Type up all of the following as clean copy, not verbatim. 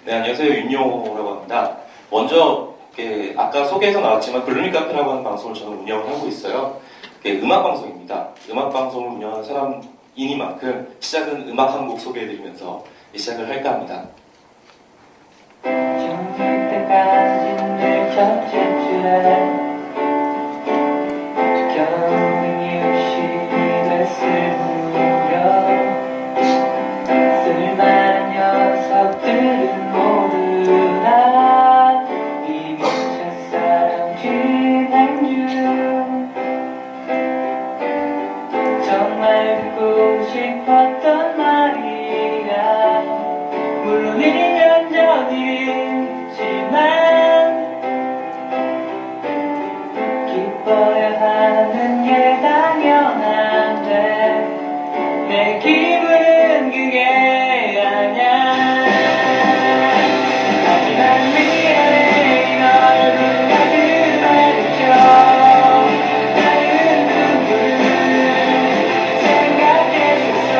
네, 안녕하세요. 윤용호라고 합니다. 먼저 아까 소개에서 나왔지만 블루밍 카페라고 하는 방송을 저는 운영을 하고 있어요. 음악 방송입니다. 음악 방송을 운영하는 사람이니만큼 시작은 음악 한 곡 소개해드리면서 시작을 할까 합니다. 정말 때까지 늘 첫째 줄에 겨울이 유시됐을 무렵 쓸만한 녀석들은 모두 다 이미 첫사랑 진행중 정말 듣고 싶었던 말이야 물론 1년 전이지만 기뻐야 하는 게 당연한데 내 기분은 그게 아냐 하지만 미안해 널 가슴 말해줘 나는 누구를 생각했었어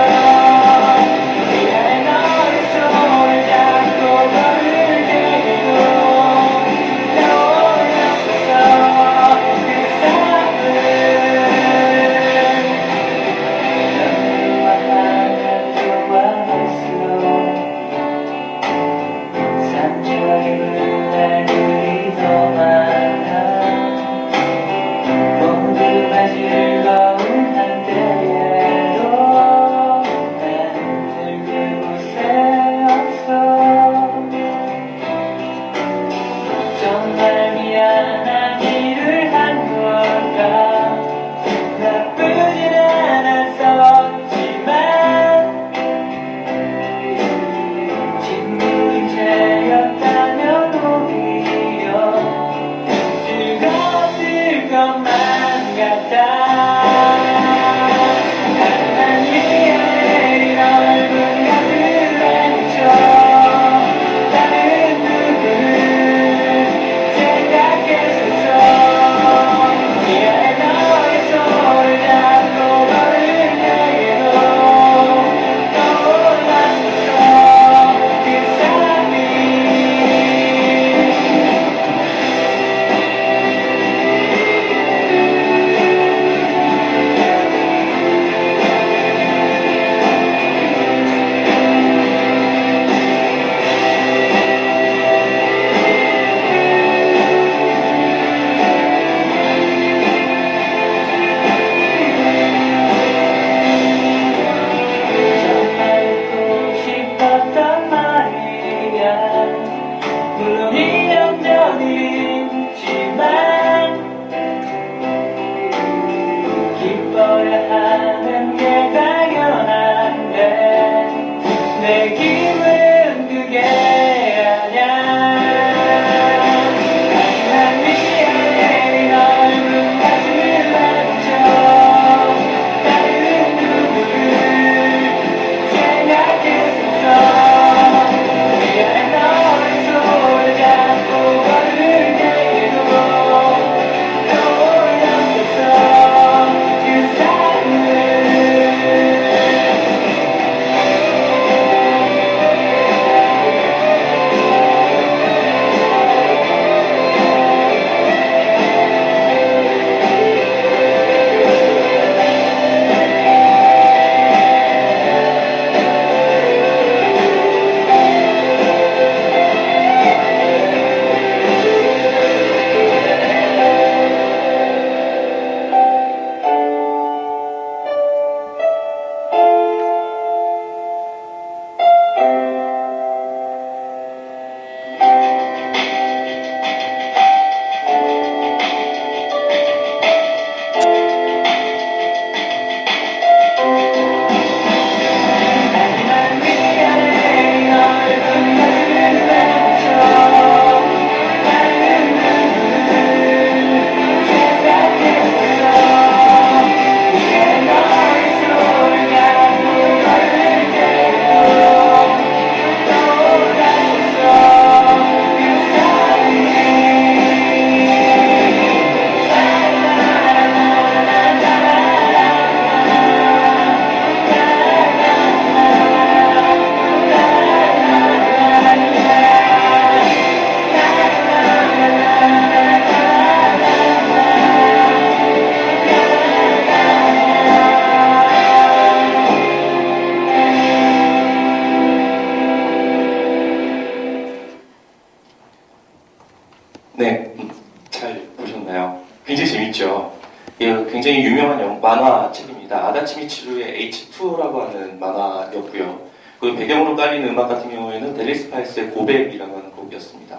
다다치미츠루의 H2라고 하는 만화였고요. 그 배경으로 깔리는 음악 같은 경우에는 델리 스파이스의 고백이라고 하는 곡이었습니다.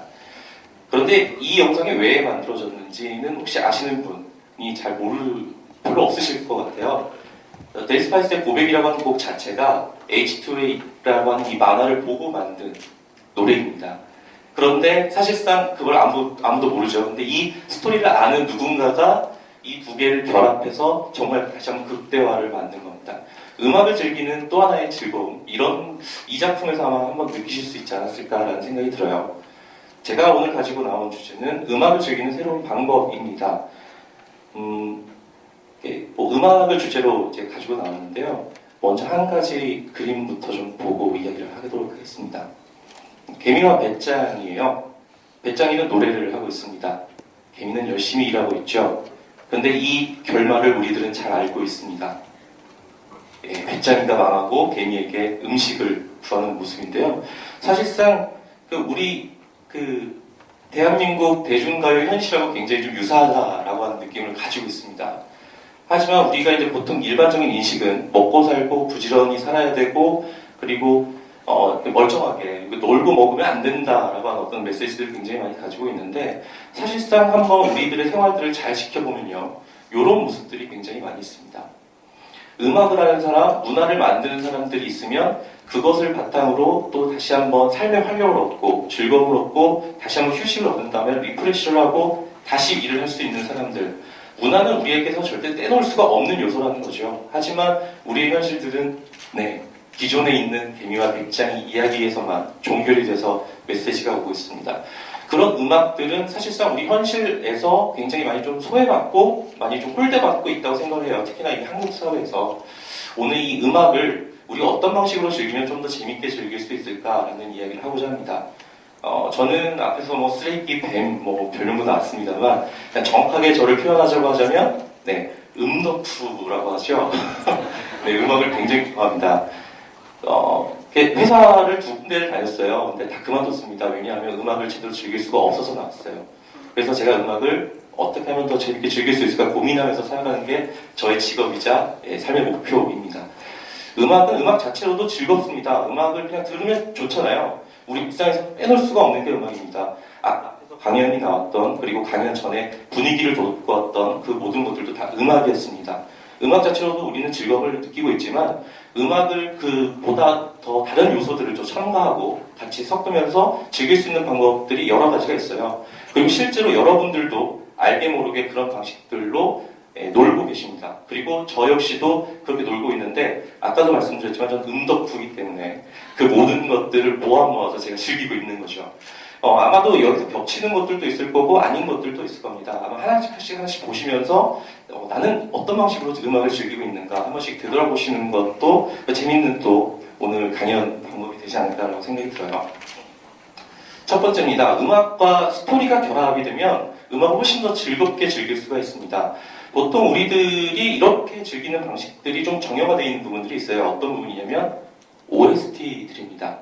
그런데 이 영상이 왜 만들어졌는지는 혹시 아시는 분이 별로 없으실 것 같아요. 델리 스파이스의 고백이라고 하는 곡 자체가 H2A라고 하는 이 만화를 보고 만든 노래입니다. 그런데 사실상 그걸 아무도 모르죠. 근데 이 스토리를 아는 누군가가 이 두 개를 결합해서 정말 다시 한번 극대화를 만든 겁니다. 음악을 즐기는 또 하나의 즐거움, 이 작품에서 아마 한번 느끼실 수 있지 않았을까라는 생각이 들어요. 제가 오늘 가지고 나온 주제는 음악을 즐기는 새로운 방법입니다. 음악을 주제로 제가 가지고 나왔는데요. 먼저 한 가지 그림부터 좀 보고 이야기를 하도록 하겠습니다. 개미와 배짱이에요. 배짱이는 노래를 하고 있습니다. 개미는 열심히 일하고 있죠. 그런데 이 결말을 우리들은 잘 알고 있습니다. 배짱이가 망하고 개미에게 음식을 구하는 모습인데요. 사실상 우리 대한민국 대중가요 현실하고 굉장히 좀 유사하다라고 하는 느낌을 가지고 있습니다. 하지만 우리가 이제 보통 일반적인 인식은 먹고 살고 부지런히 살아야 되고 그리고 멀쩡하게 놀고 먹으면 안 된다라고 하는 어떤 메시지들을 굉장히 많이 가지고 있는데 사실상 한번 우리들의 생활들을 잘 지켜보면요. 이런 모습들이 굉장히 많이 있습니다. 음악을 하는 사람, 문화를 만드는 사람들이 있으면 그것을 바탕으로 또 다시 한번 삶의 활력을 얻고 즐거움을 얻고 다시 한번 휴식을 얻은 다음에 리프레시를 하고 다시 일을 할 수 있는 사람들. 문화는 우리에게서 절대 떼놓을 수가 없는 요소라는 거죠. 하지만 우리의 현실들은 기존에 있는 개미와 배짱이 이야기에서만 종결이 돼서 메시지가 오고 있습니다. 그런 음악들은 사실상 우리 현실에서 굉장히 많이 좀 소외받고 많이 좀 홀대받고 있다고 생각을 해요. 특히나 이 한국 사회에서 오늘 이 음악을 우리가 어떤 방식으로 즐기면 좀 더 재밌게 즐길 수 있을까라는 이야기를 하고자 합니다. 저는 앞에서 쓰레기, 뱀, 별명도 나왔습니다만 그냥 정확하게 저를 표현하자고 하자면 음덕후라고 하죠. 음악을 굉장히 좋아합니다. 회사를 두 군데를 다녔어요. 근데 다 그만뒀습니다. 왜냐하면 음악을 제대로 즐길 수가 없어서 나왔어요. 그래서 제가 음악을 어떻게 하면 더 재밌게 즐길 수 있을까 고민하면서 살아가는 게 저의 직업이자 삶의 목표입니다. 음악은 음악 자체로도 즐겁습니다. 음악을 그냥 들으면 좋잖아요. 우리 일상에서 빼놓을 수가 없는 게 음악입니다. 앞에서 강연이 나왔던 그리고 강연 전에 분위기를 돋구었던 그 모든 것들도 다 음악이었습니다. 음악 자체로도 우리는 즐거움을 느끼고 있지만 음악을 보다 더 다른 요소들을 좀 첨가하고 같이 섞으면서 즐길 수 있는 방법들이 여러 가지가 있어요. 그리고 실제로 여러분들도 알게 모르게 그런 방식들로 놀고 계십니다. 그리고 저 역시도 그렇게 놀고 있는데 아까도 말씀드렸지만 저는 음덕후이기 때문에 그 모든 것들을 모아서 제가 즐기고 있는 거죠. 아마도 여기서 겹치는 것들도 있을 거고 아닌 것들도 있을 겁니다. 아마 하나씩 보시면서 나는 어떤 방식으로 음악을 즐기고 있는가 한 번씩 되돌아보시는 것도 재밌는 또 오늘 강연 방법이 되지 않을까라고 생각이 들어요. 첫 번째입니다. 음악과 스토리가 결합이 되면 음악을 훨씬 더 즐겁게 즐길 수가 있습니다. 보통 우리들이 이렇게 즐기는 방식들이 좀 정형화되어 있는 부분들이 있어요. 어떤 부분이냐면 OST들입니다.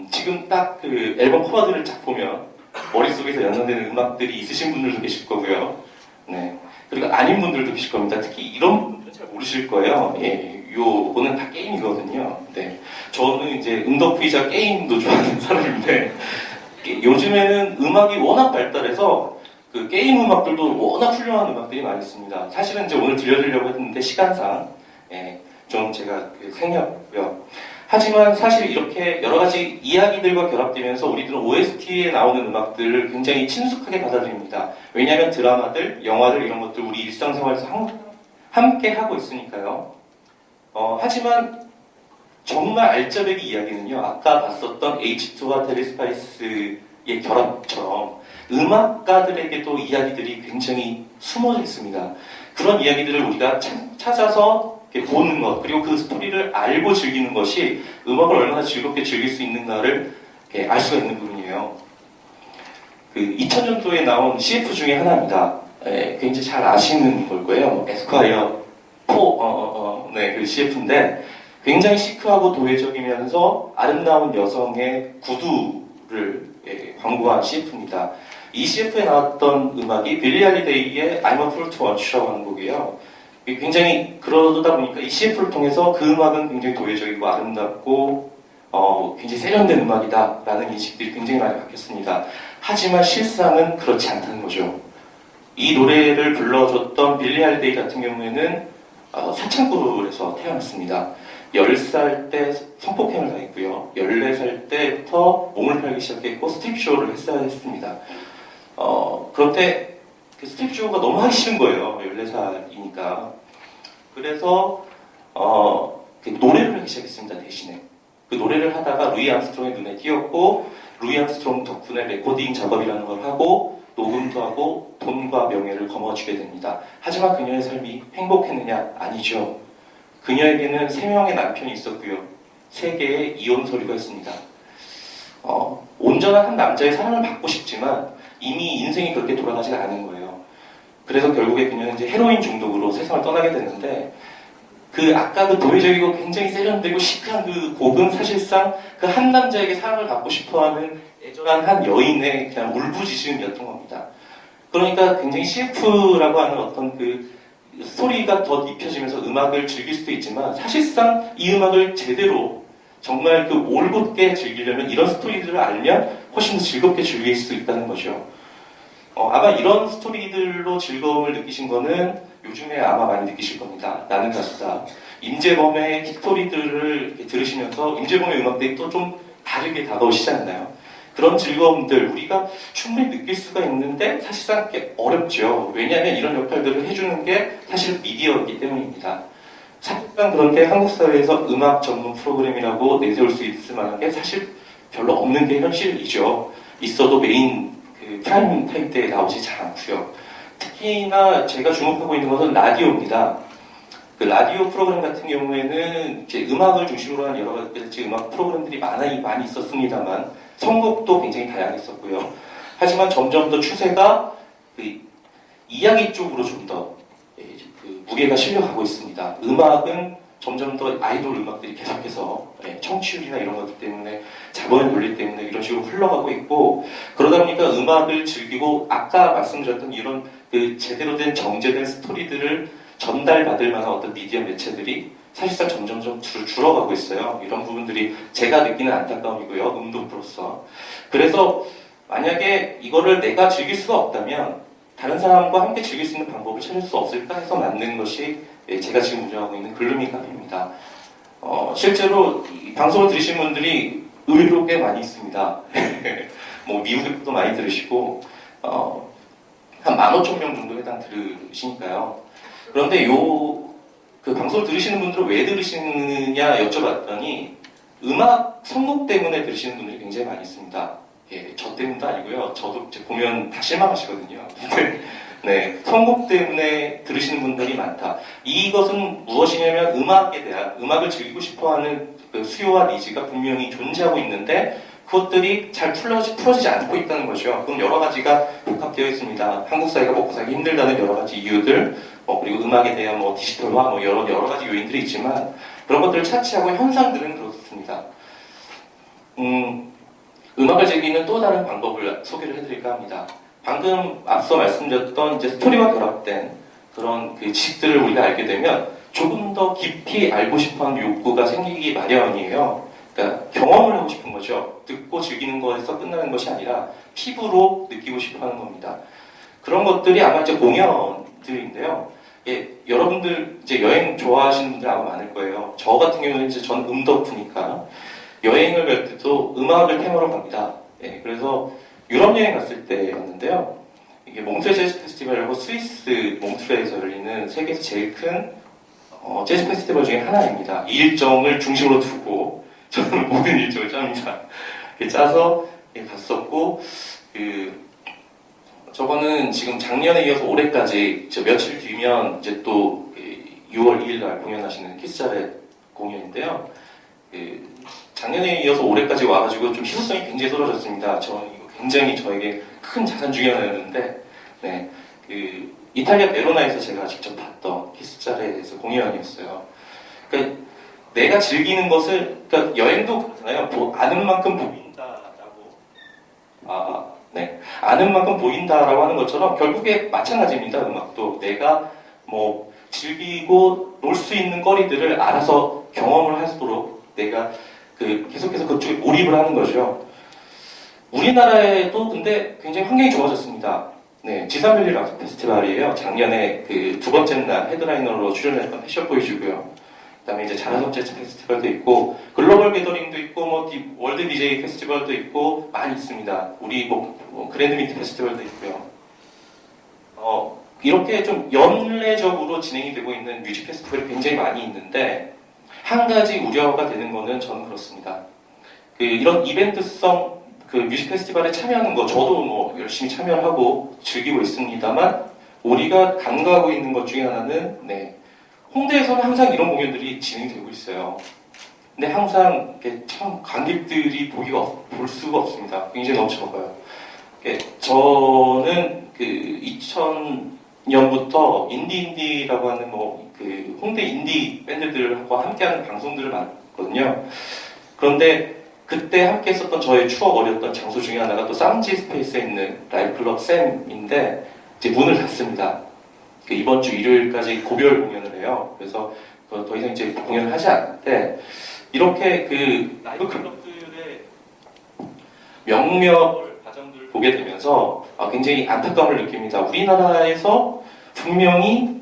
지금 딱 앨범 커버들을 딱 보면 머릿속에서 연상되는 음악들이 있으신 분들도 계실 거고요. 그리고 아닌 분들도 계실 겁니다. 특히 이런 분들은 잘 모르실 거예요. 요거는 다 게임이거든요. 저는 이제 음덕후이자 게임도 좋아하는 사람인데 요즘에는 음악이 워낙 발달해서 그 게임 음악들도 워낙 훌륭한 음악들이 많이 있습니다. 사실은 이제 오늘 들려드리려고 했는데 시간상 좀 제가 생략고요. 하지만 사실 이렇게 여러 가지 이야기들과 결합되면서 우리들은 OST에 나오는 음악들을 굉장히 친숙하게 받아들입니다. 왜냐하면 드라마들, 영화들 이런 것들 우리 일상생활에서 함께 하고 있으니까요. 하지만 정말 알짜배기 이야기는요. 아까 봤었던 H2와 델리스파이스의 결합처럼 음악가들에게도 이야기들이 굉장히 숨어져 있습니다. 그런 이야기들을 우리가 찾아서 보는 것, 그리고 그 스토리를 알고 즐기는 것이 음악을 얼마나 즐겁게 즐길 수 있는가를 알 수가 있는 부분이에요. 2000년도에 나온 CF 중에 하나입니다. 굉장히 잘 아시는 걸 거예요. 에스콰이어 4, 그 CF인데 굉장히 시크하고 도회적이면서 아름다운 여성의 구두를 광고한 CF입니다. 이 CF에 나왔던 음악이 빌리 할리데이의 I'm a Fool to Want You라고 하는 곡이에요. 굉장히 그러다 보니까 이 CF를 통해서 그 음악은 굉장히 도회적이고 아름답고 굉장히 세련된 음악이다라는 인식들이 굉장히 많이 바뀌었습니다. 하지만 실상은 그렇지 않다는 거죠. 이 노래를 불러줬던 빌리 할리데이 같은 경우에는 사창구에서 태어났습니다. 10살 때 성폭행을 당했고요. 14살 때부터 몸을 팔기 시작했고 스트립쇼를 했어야 했습니다. 그런데 그 스트립쇼가 너무 하기 싫은 거예요. 14살이니까. 그래서 그 노래를 하기 시작했습니다. 대신에. 그 노래를 하다가 루이 암스트롱의 눈에 띄었고 루이 암스트롱 덕분에 레코딩 작업이라는 걸 하고 녹음도 하고 돈과 명예를 거머쥐게 됩니다. 하지만 그녀의 삶이 행복했느냐? 아니죠. 그녀에게는 3명의 남편이 있었고요. 3개의 이혼 서류가 있습니다. 온전한 한 남자의 사랑을 받고 싶지만 이미 인생이 그렇게 돌아가지가 않은 거예요. 그래서 결국에 그녀는 이제 헤로인 중독으로 세상을 떠나게 됐는데 아까 그 도회적이고 굉장히 세련되고 시크한 그 곡은 사실상 그 한 남자에게 사랑을 받고 싶어하는 애절한 한 여인의 그냥 울부짖음이었던 겁니다. 그러니까 굉장히 CF라고 하는 어떤 그 스토리가 더 입혀지면서 음악을 즐길 수도 있지만 사실상 이 음악을 제대로 정말 그 올곧게 즐기려면 이런 스토리들을 알면 훨씬 더 즐겁게 즐길 수 있다는 거죠. 아마 이런 스토리들로 즐거움을 느끼신 거는 요즘에 아마 많이 느끼실 겁니다. 나는 가수다. 임재범의 스토리들을 들으시면서 임재범의 음악들이 또 좀 다르게 다가오시지 않나요? 그런 즐거움들 우리가 충분히 느낄 수가 있는데 사실상 어렵죠. 왜냐하면 이런 역할들을 해주는 게 사실 미디어이기 때문입니다. 사실상 그런데 한국 사회에서 음악 전문 프로그램이라고 내세울 수 있을 만한 게 사실 별로 없는 게 현실이죠. 있어도 메인 프라임 타임 때에 나오지 잘 않고요. 특히나 제가 주목하고 있는 것은 라디오입니다. 그 라디오 프로그램 같은 경우에는 이제 음악을 중심으로 한 여러 가지 음악 프로그램들이 많이 있었습니다만 선곡도 굉장히 다양했었고요. 하지만 점점 더 추세가 그 이야기 쪽으로 좀 더 무게가 실려가고 있습니다. 음악은 점점 더 아이돌 음악들이 계속해서 청취율이나 이런 것들 때문에 자본의 논리 때문에 이런 식으로 흘러가고 있고 그러다 보니까 음악을 즐기고 아까 말씀드렸던 이런 그 제대로 된 정제된 스토리들을 전달받을 만한 어떤 미디어 매체들이 사실상 점점 줄어가고 있어요. 이런 부분들이 제가 느끼는 안타까움이고요. 음독으로서. 그래서 만약에 이거를 내가 즐길 수가 없다면 다른 사람과 함께 즐길 수 있는 방법을 찾을 수 없을까 해서 만든 것이 제가 지금 운영하고 있는 글루미 카페입니다. 실제로 이 방송을 들으신 분들이 의외로 꽤 많이 있습니다. 뭐 미국에도 많이 들으시고 한 15,000명 정도 해당 들으시니까요. 그런데 그 방송을 들으시는 분들은 왜 들으시느냐 여쭤봤더니 음악 선곡 때문에 들으시는 분들이 굉장히 많이 있습니다. 저 때문도 아니고요. 저도 이제 보면 다 실망하시거든요. 네, 선곡 때문에 들으시는 분들이 많다. 이것은 무엇이냐면 음악에 대한, 음악을 즐기고 싶어하는 그 수요와 니즈가 분명히 존재하고 있는데 그것들이 잘 풀어지지 않고 있다는 거죠. 그럼 여러 가지가 복합되어 있습니다. 한국 사회가 먹고 살기 힘들다는 여러 가지 이유들, 그리고 음악에 대한 디지털화, 여러 가지 요인들이 있지만 그런 것들을 차치하고 현상들은 그렇습니다. 음악을 즐기는 또 다른 방법을 소개를 해드릴까 합니다. 방금 앞서 말씀드렸던 이제 스토리와 결합된 그런 그 지식들을 우리가 알게 되면 조금 더 깊이 알고 싶어하는 욕구가 생기기 마련이에요. 그러니까 경험을 하고 싶은 거죠. 듣고 즐기는 거에서 끝나는 것이 아니라 피부로 느끼고 싶어하는 겁니다. 그런 것들이 아마 이제 공연들인데요. 여러분들 이제 여행 좋아하시는 분들 아마 많을 거예요. 저 같은 경우는 이제 전 음덕후니까 여행을 갈 때도 음악을 테마로 갑니다. 그래서 유럽 여행 갔을 때였는데요. 이게 몽트레 재즈 페스티벌이라고 스위스 몽트레에서 열리는 세계에서 제일 큰 재즈 페스티벌 중에 하나입니다. 이 일정을 중심으로 두고 저는 모든 일정을 짭니다. 짜서 갔었고 저거는 지금 작년에 이어서 올해까지 며칠 뒤면 이제 또 6월 2일 날 공연하시는 키스자렛 공연인데요. 작년에 이어서 올해까지 와가지고 좀 희소성이 굉장히 떨어졌습니다. 저는 이거 굉장히 저에게 큰 자산 중에 하나였는데, 이탈리아 베로나에서 제가 직접 봤던 키스자렛에서 공연이었어요. 그러니까 내가 즐기는 것을, 그러니까 여행도 그렇잖아요. 아는 만큼 보인다라고. 아는 만큼 보인다라고 하는 것처럼 결국에 마찬가지입니다. 음악도 내가 즐기고 놀 수 있는 거리들을 알아서 경험을 하도록 내가 계속해서 그쪽에 몰입을 하는 거죠. 우리나라에도 근데 굉장히 환경이 좋아졌습니다. 네, 지상밸리 락 페스티벌이에요. 작년에 그 두 번째 날 헤드라이너로 출연했던 패션보이즈고요. 그다음에 이제 자라섬 재즈 페스티벌도 있고 글로벌 게더링도 있고 월드 DJ 페스티벌도 있고 많이 있습니다. 우리 그랜드 미트 페스티벌도 있고요. 이렇게 좀 연례적으로 진행이 되고 있는 뮤직 페스티벌이 굉장히 많이 있는데 한 가지 우려가 되는 거는 저는 그렇습니다. 이런 이벤트성 뮤직 페스티벌에 참여하는 거 저도 열심히 참여를 하고 즐기고 있습니다만 우리가 간과하고 있는 것 중에 하나는 홍대에서는 항상 이런 공연들이 진행이 되고 있어요. 근데 항상 참 관객들이 볼 수가 없습니다. 굉장히 너무 적어요. 저는 2000년부터 인디라고 하는 홍대 인디 밴드들과 함께하는 방송들을 만들었거든요. 그런데 그때 함께 했었던 저의 추억 어렸던 장소 중에 하나가 또 쌍지 스페이스에 있는 라이브 클럽 샘인데 이제 문을 닫습니다. 이번 주 일요일까지 고별 공연을 해요. 그래서 더 이상 이제 공연을 하지 않는데 이렇게 라이브 클럽들의 명명 과정들을 보게 되면서 굉장히 안타까움을 느낍니다. 우리나라에서 분명히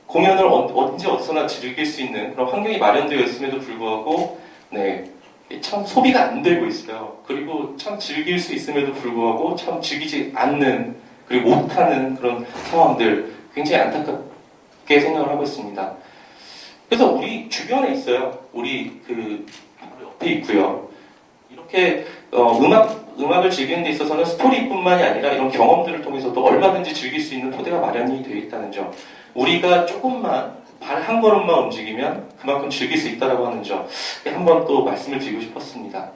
공연을 언제 어디서나 즐길 수 있는 그런 환경이 마련되어 있음에도 불구하고 참 소비가 안 되고 있어요. 그리고 참 즐길 수 있음에도 불구하고 참 즐기지 않는 그리고 못하는 그런 상황들 굉장히 안타깝게 생각을 하고 있습니다. 그래서 우리 주변에 있어요. 우리 바로 옆에 있고요. 이렇게 음악을 즐기는 데 있어서는 스토리뿐만이 아니라 이런 경험들을 통해서도 얼마든지 즐길 수 있는 토대가 마련이 되어 있다는 점. 우리가 조금만 발 한 걸음만 움직이면 그만큼 즐길 수 있다고 하는 점 한번 또 말씀을 드리고 싶었습니다.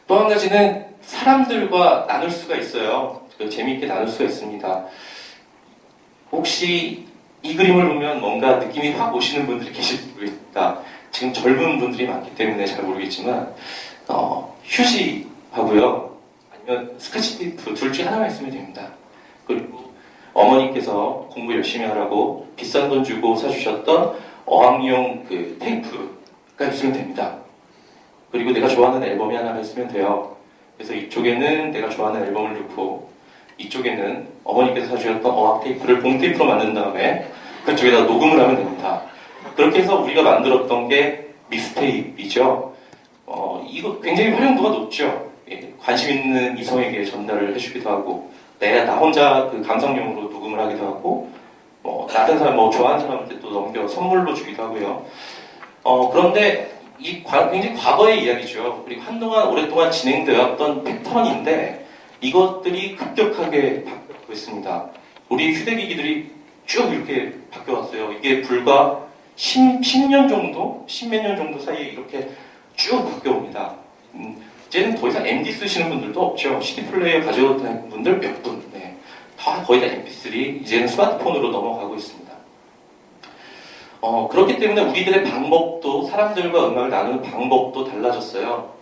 또 한 가지는 사람들과 나눌 수가 있어요. 재미있게 나눌 수가 있습니다. 혹시 이 그림을 보면 뭔가 느낌이 확 오시는 분들이 계실지 모르겠습니다. 지금 젊은 분들이 많기 때문에 잘 모르겠지만 휴지하고요 아니면 스카치테이프 둘 중에 하나만 있으면 됩니다. 그리고 어머니께서 공부 열심히 하라고 비싼 돈 주고 사주셨던 어학용 테이프가 있으면 됩니다. 그리고 내가 좋아하는 앨범이 하나가 있으면 돼요. 그래서 이쪽에는 내가 좋아하는 앨범을 넣고 이쪽에는 어머니께서 사주셨던 어학 테이프를 봉 테이프로 만든 다음에 그쪽에다 녹음을 하면 됩니다. 그렇게 해서 우리가 만들었던 게 믹스테이프이죠. 이거 굉장히 활용도가 높죠. 관심 있는 이성에게 전달을 해주기도 하고 나 혼자 감상용으로 녹음을 하기도 하고 다른 사람 좋아하는 사람한테 또 넘겨 선물로 주기도 하고요. 그런데 굉장히 과거의 이야기죠. 그리고 한동안 오랫동안 진행되었던 패턴인데 이것들이 급격하게 바뀌고 있습니다. 우리 휴대기기들이 쭉 이렇게 바뀌어왔어요. 이게 불과 10년 정도? 10몇 년 정도 사이에 이렇게 쭉 바뀌어옵니다. 이제는 더 이상 MD 쓰시는 분들도 없죠. CD 플레이어 가져다 다니는 분들 몇 분. 다 거의 다 MP3, 이제는 스마트폰으로 넘어가고 있습니다. 그렇기 때문에 우리들의 방법도, 사람들과 음악을 나누는 방법도 달라졌어요.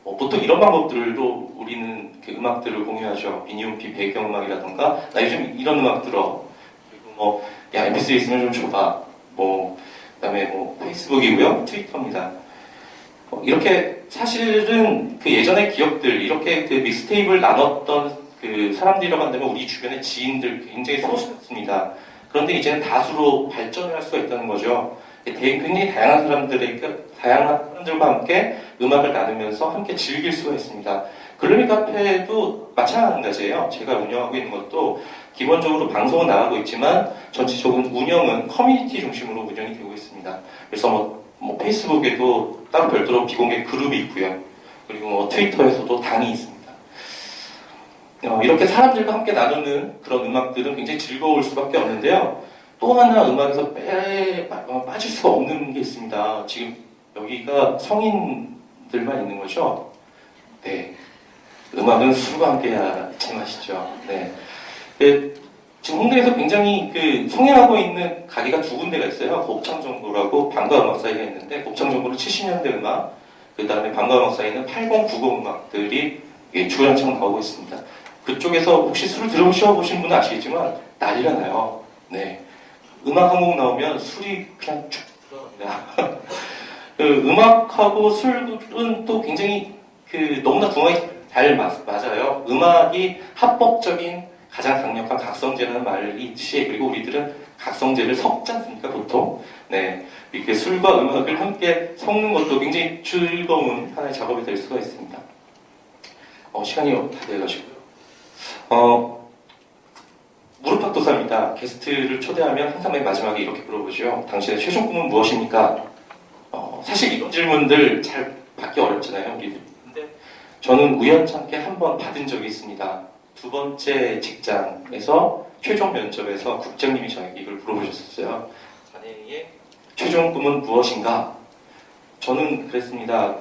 보통 이런 방법들로 우리는 음악들을 공유하죠. 미니홈피 배경음악이라던가, 나 요즘 이런 음악 들어. 그리고 야, MP3 있으면 좀 줘봐. 그다음에 페이스북이고요. 트위터입니다. 이렇게 사실은 예전의 기억들, 이렇게 믹스테이프를 나눴던 사람들이라고 한다면 우리 주변의 지인들 굉장히 소수였습니다. 그런데 이제는 다수로 발전을 할 수가 있다는 거죠. 굉장히 다양한 사람들과 함께 음악을 나누면서 함께 즐길 수가 있습니다. 글루미 카페도 마찬가지예요. 제가 운영하고 있는 것도 기본적으로 방송은 나가고 있지만 전체적인 운영은 커뮤니티 중심으로 운영이 되고 있습니다. 그래서 페이스북에도 따로 별도로 비공개 그룹이 있고요. 그리고 트위터에서도 당이 있습니다. 이렇게 사람들과 함께 나누는 그런 음악들은 굉장히 즐거울 수밖에 없는데요. 또 하나 음악에서 빠질 수가 없는 게 있습니다. 지금 여기가 성인들만 있는 거죠? 네. 음악은 술과 함께 해야 제맛이죠. 네. 지금 홍대에서 굉장히 성행하고 있는 가게가 두 군데가 있어요. 곱창정보라고 방과음악 사이가 있는데, 곱창정보는 70년대 음악, 그 다음에 방과음악 사이는 80, 90 음악들이 주구장창 나오고 있습니다. 그쪽에서 혹시 술을 들어보신 분은 아시겠지만 난리가 나요. 네. 음악 한 곡 나오면 술이 그냥 쭉 들어갑니다. 그 음악하고 술은 또 굉장히 너무나 궁합이 잘 맞아요. 음악이 합법적인 가장 강력한 각성제라는 말이 있듯이, 그리고 우리들은 각성제를 섞지 않습니까, 보통? 네. 이렇게 술과 음악을 함께 섞는 것도 굉장히 즐거운 하나의 작업이 될 수가 있습니다. 시간이 다 돼가지고요. 무릎팍도사입니다. 게스트를 초대하면 항상 맨 마지막에 이렇게 물어보죠. 당신의 최종 꿈은 무엇입니까? 사실 이런 질문들 잘 받기 어렵잖아요, 우리들. 근데 저는 우연찮게 한 번 받은 적이 있습니다. 두 번째 직장에서 최종 면접에서 국장님이 저에게 이걸 물어보셨었어요. 자네의 최종 꿈은 무엇인가? 저는 그랬습니다.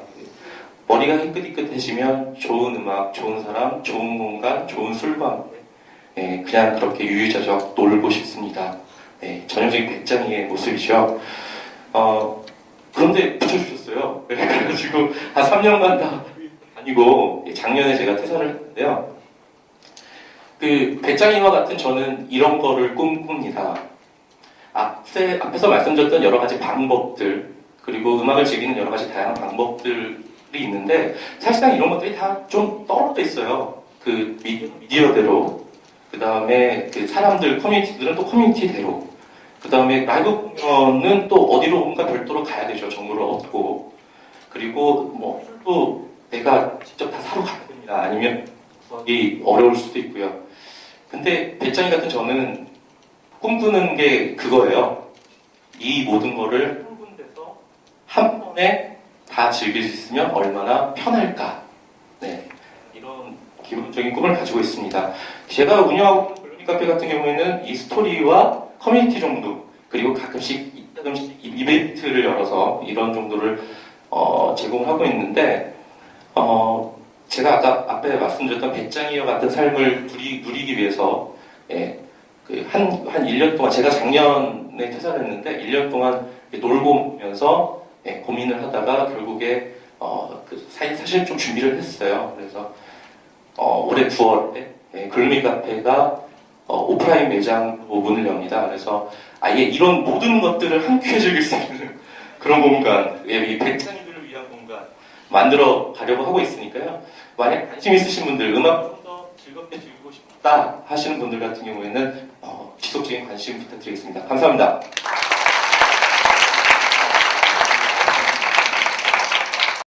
머리가 희끗희끗해지면 좋은 음악, 좋은 사람, 좋은 공간, 좋은 술과 함께 그냥 그렇게 유유자적 놀고 싶습니다. 전형적인 배짱이의 모습이죠. 그런데 붙여주셨어요. 그래가지고 한 3년간 다 다니고 작년에 제가 퇴사를 했는데요. 배짱이와 같은 저는 이런 거를 꿈꿉니다. 앞에서 말씀드렸던 여러 가지 방법들, 그리고 음악을 즐기는 여러 가지 다양한 방법들이 있는데, 사실상 이런 것들이 다 좀 떨어져 있어요. 미디어대로, 그 다음에 사람들, 커뮤니티들은 또 커뮤니티대로, 그 다음에 라이브 공연은 또 어디론가 별도로 가야 되죠. 정보를 얻고. 그리고 또 내가 직접 다 사러 가야 됩니다. 아니면 이 어려울 수도 있고요. 근데 배짱이 같은 저는 꿈꾸는 게 그거예요. 이 모든 거를 한 군데서 한 번에 다 즐길 수 있으면 얼마나 편할까. 네, 이런 기본적인 꿈을 가지고 있습니다. 제가 운영하고 있는 블루미 카페 같은 경우에는 이 스토리와 커뮤니티 정도, 그리고 가끔씩 이벤트를 열어서 이런 정도를 제공하고 있는데, 제가 아까 앞에 말씀드렸던 배짱이와 같은 삶을 누리기 위해서 한 1년 동안, 제가 작년에 퇴사를 했는데 1년 동안 놀고 오면서 고민을 하다가 결국에 사실 좀 준비를 했어요. 그래서 올해 9월에 글루미 카페가 오프라인 매장 문을 엽니다. 그래서 아예 이런 모든 것들을 함께 즐길 수 있는 그런 공간, 이 배짱이들을 위한 공간 만들어 가려고 하고 있으니까요. 만약 관심 있으신 분들, 음악 좀 더 즐겁게 즐기고 싶다 하시는 분들 같은 경우에는 지속적인 관심 부탁드리겠습니다. 감사합니다.